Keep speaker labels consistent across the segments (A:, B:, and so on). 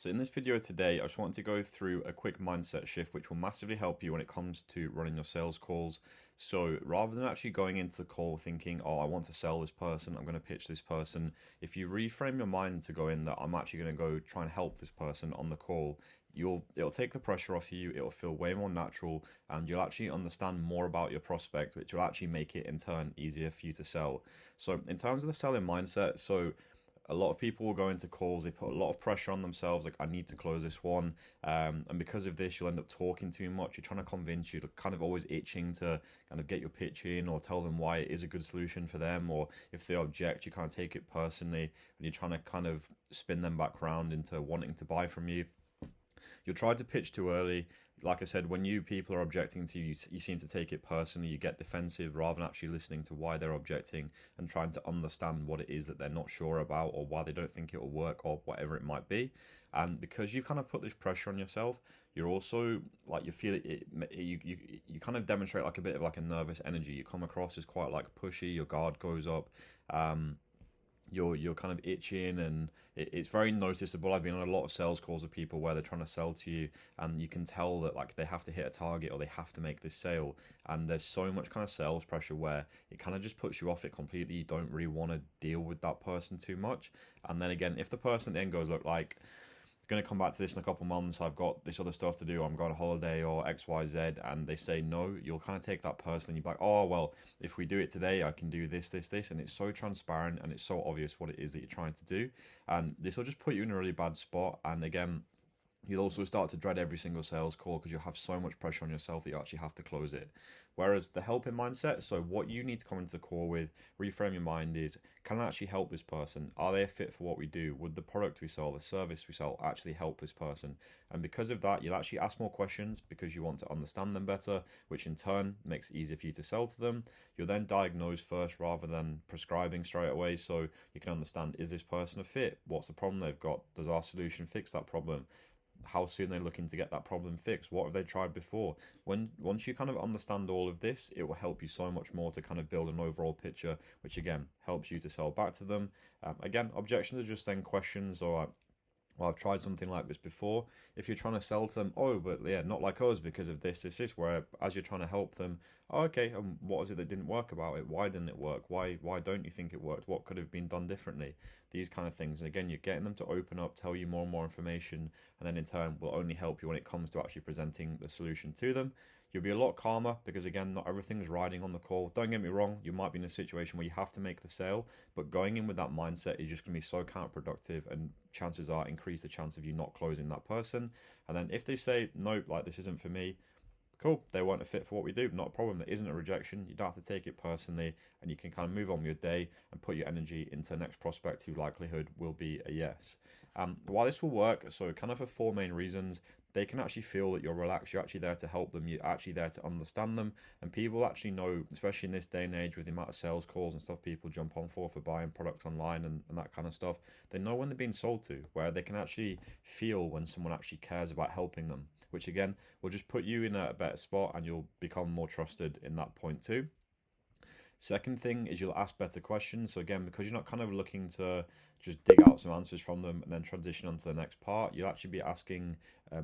A: So in this video today, I just wanted to go through a quick mindset shift which will massively help you when it comes to running your sales calls. So rather than actually going into the call thinking, oh, I want to sell this person, I'm going to pitch this person, if you reframe your mind to go in that I'm actually going to go try and help this person on the call, it'll take the pressure off you, it'll feel way more natural, and you'll actually understand more about your prospect, which will actually make it in turn easier for you to sell. So in terms of the selling mindset, a lot of people will go into calls, they put a lot of pressure on themselves, like I need to close this one, and because of this you'll end up talking too much. You're trying to convince, you're kind of always itching to kind of get your pitch in or tell them why it is a good solution for them, or if they object you kind of take it personally and you're trying to kind of spin them back around into wanting to buy from you. You'll try to pitch too early. Like I said, when people are objecting to you, you seem to take it personally. You get defensive rather than actually listening to why they're objecting and trying to understand what it is that they're not sure about or why they don't think it will work or whatever it might be. And because you've kind of put this pressure on yourself, you're also like you feel you kind of demonstrate like a bit of like a nervous energy. You come across as quite like pushy. Your guard goes up. You're kind of itching, and it's very noticeable. I've been on a lot of sales calls with people where they're trying to sell to you and you can tell that like they have to hit a target or they have to make this sale, and there's so much kind of sales pressure where it kind of just puts you off it completely. You don't really want to deal with that person too much. And then again, if the person then goes, look, like going to come back to this in a couple months, I've got this other stuff to do, I'm going on holiday or XYZ, and they say no, you'll kind of take that personally. You're like, oh, well, if we do it today, I can do this, this, this. And it's so transparent and it's so obvious what it is that you're trying to do. And this will just put you in a really bad spot. And again, you'll also start to dread every single sales call because you'll have so much pressure on yourself that you actually have to close it. Whereas the helping mindset, so what you need to come into the call with, reframe your mind is, can I actually help this person? Are they a fit for what we do? Would the product we sell, the service we sell actually help this person? And because of that, you'll actually ask more questions because you want to understand them better, which in turn makes it easier for you to sell to them. You'll then diagnose first rather than prescribing straight away, so you can understand, is this person a fit? What's the problem they've got? Does our solution fix that problem? How soon they're looking to get that problem fixed, what have they tried before. Once you kind of understand all of this, it will help you so much more to kind of build an overall picture, which again helps you to sell back to them. Again, objections are just then questions or well, I've tried something like this before. If you're trying to sell to them, oh, but yeah, not like us because of this, where as you're trying to help them, oh, okay, what was it that didn't work about it? Why didn't it work? Why don't you think it worked? What could have been done differently? These kind of things. And again, you're getting them to open up, tell you more and more information, and then in turn will only help you when it comes to actually presenting the solution to them. You'll be a lot calmer because again, not everything's riding on the call. Don't get me wrong, you might be in a situation where you have to make the sale, but going in with that mindset is just going to be so counterproductive, and chances are increase the chance of you not closing that person. And then if they say no, like this isn't for me, cool, they weren't a fit for what we do, not a problem. There isn't a rejection. You don't have to take it personally, and you can kind of move on with your day and put your energy into the next prospect whose likelihood will be a yes. Why this will work, so kind of for four main reasons. They can actually feel that you're relaxed, you're actually there to help them, you're actually there to understand them, and people actually know, especially in this day and age with the amount of sales calls and stuff people jump on for buying products online and that kind of stuff, they know when they're being sold to, where they can actually feel when someone actually cares about helping them, which again will just put you in a better spot and you'll become more trusted in that point too. Second thing is you'll ask better questions. So again, because you're not kind of looking to just dig out some answers from them and then transition on to the next part, you'll actually be asking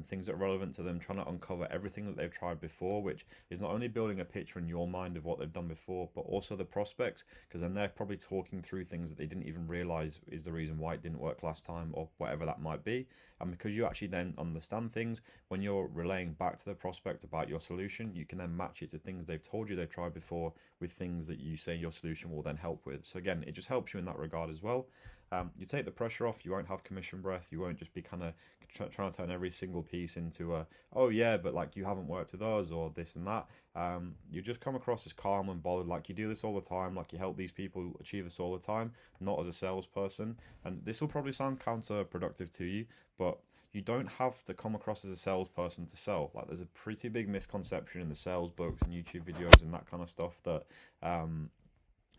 A: things that are relevant to them, trying to uncover everything that they've tried before, which is not only building a picture in your mind of what they've done before, but also the prospects, because then they're probably talking through things that they didn't even realize is the reason why it didn't work last time or whatever that might be. And because you actually then understand things, when you're relaying back to the prospect about your solution, you can then match it to things they've told you they've tried before with things that you say your solution will then help with. So again, it just helps you in that regard as well. You take the pressure off. You won't have commission breath. You won't just be kind of trying to turn every single piece into a, oh yeah, but like you haven't worked with us or this and that. You just come across as calm and bothered, like you do this all the time, like you help these people achieve this all the time, not as a salesperson. And this will probably sound counterproductive to you, but you don't have to come across as a salesperson to sell. Like there's a pretty big misconception in the sales books and YouTube videos and that kind of stuff that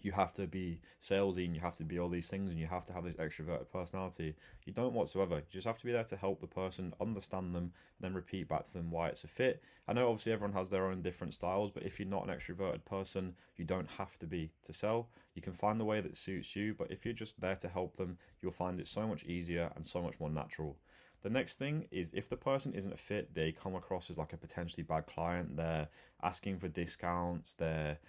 A: you have to be salesy and you have to be all these things and you have to have this extroverted personality. You don't whatsoever. You just have to be there to help the person, understand them, and then repeat back to them why it's a fit. I know obviously everyone has their own different styles, but if you're not an extroverted person, you don't have to be to sell. You can find the way that suits you, but if you're just there to help them, you'll find it so much easier and so much more natural. The next thing is if the person isn't a fit, they come across as like a potentially bad client. They're asking for discounts. They're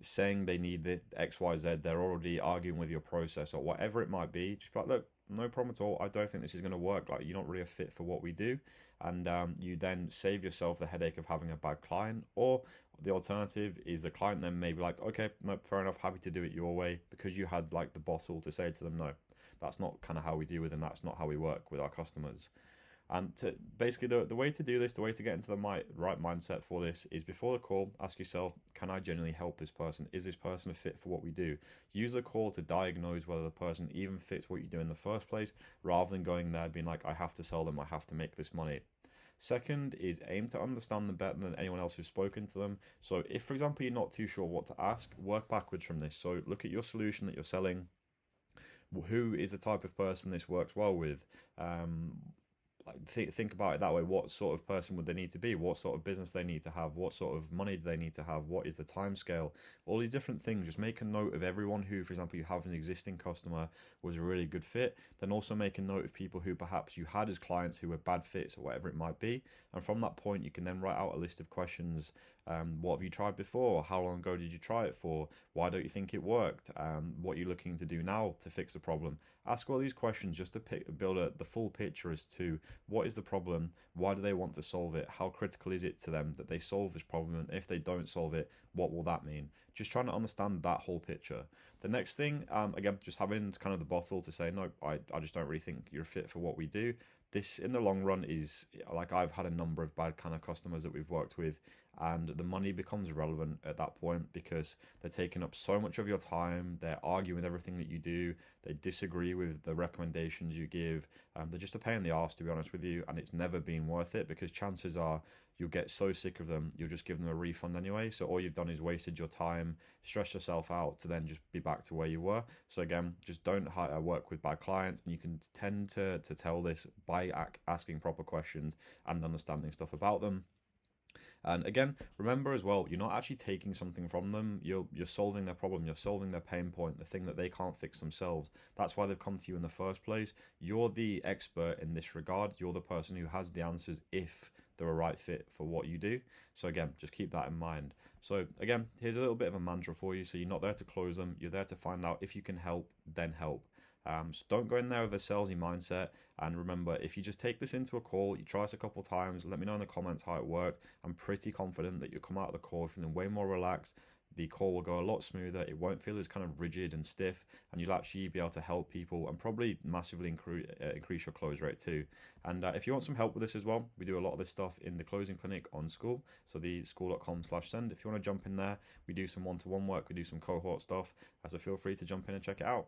A: saying they need the XYZ, they're already arguing with your process or whatever it might be. Just be like, look, no problem at all. I don't think this is going to work. Like, you're not really a fit for what we do. And you then save yourself the headache of having a bad client. Or the alternative is the client then maybe like, okay, no, fair enough, happy to do it your way, because you had like the bottle to say to them, no, that's not kind of how we do it, and that's not how we work with our customers. And to basically the way to do this, the way to get into the right mindset for this is before the call, ask yourself, can I genuinely help this person? Is this person a fit for what we do? Use the call to diagnose whether the person even fits what you do in the first place, rather than going there being like, I have to sell them, I have to make this money. Second is aim to understand them better than anyone else who's spoken to them. So if, for example, you're not too sure what to ask, work backwards from this. So look at your solution that you're selling. Who is the type of person this works well with? Think about it that way. What sort of person would they need to be? What sort of business they need to have? What sort of money do they need to have? What is the time scale? All these different things. Just make a note of everyone who, for example, you have an existing customer was a really good fit. Then also make a note of people who perhaps you had as clients who were bad fits or whatever it might be. And from that point, you can then write out a list of questions. What have you tried before? How long ago did you try it for? Why don't you think it worked? What are you looking to do now to fix the problem? Ask all these questions just to build the full picture as to what is the problem, why do they want to solve it, how critical is it to them that they solve this problem, and if they don't solve it, what will that mean? Just trying to understand that whole picture. The next thing, again, just having kind of the bottle to say, no, I just don't really think you're fit for what we do. This in the long run is like, I've had a number of bad kind of customers that we've worked with, and the money becomes relevant at that point because they're taking up so much of your time, they're arguing with everything that you do, they disagree with the recommendations you give. They're just a pain in the arse, to be honest with you, and it's never been worth it because chances are you'll get so sick of them, you'll just give them a refund anyway. So all you've done is wasted your time, stress yourself out to then just be back to where you were. So again, just don't work with bad clients, and you can tend to tell this by asking proper questions and understanding stuff about them. And again, remember as well, you're not actually taking something from them. You're solving their problem. You're solving their pain point, the thing that they can't fix themselves. That's why they've come to you in the first place. You're the expert in this regard. You're the person who has the answers if they're a right fit for what you do. So again, just keep that in mind. So again, here's a little bit of a mantra for you. So you're not there to close them. You're there to find out if you can help, then help. So don't go in there with a salesy mindset. And remember, if you just take this into a call, you try this a couple of times, let me know in the comments how it worked. I'm pretty confident that you'll come out of the call feeling way more relaxed. The call will go a lot smoother. It won't feel as kind of rigid and stiff, and you'll actually be able to help people and probably massively increase your close rate too. And if you want some help with this as well, we do a lot of this stuff in the closing clinic on Skool. So the skool.com/send. If you want to jump in there, we do some one-to-one work, we do some cohort stuff. So feel free to jump in and check it out.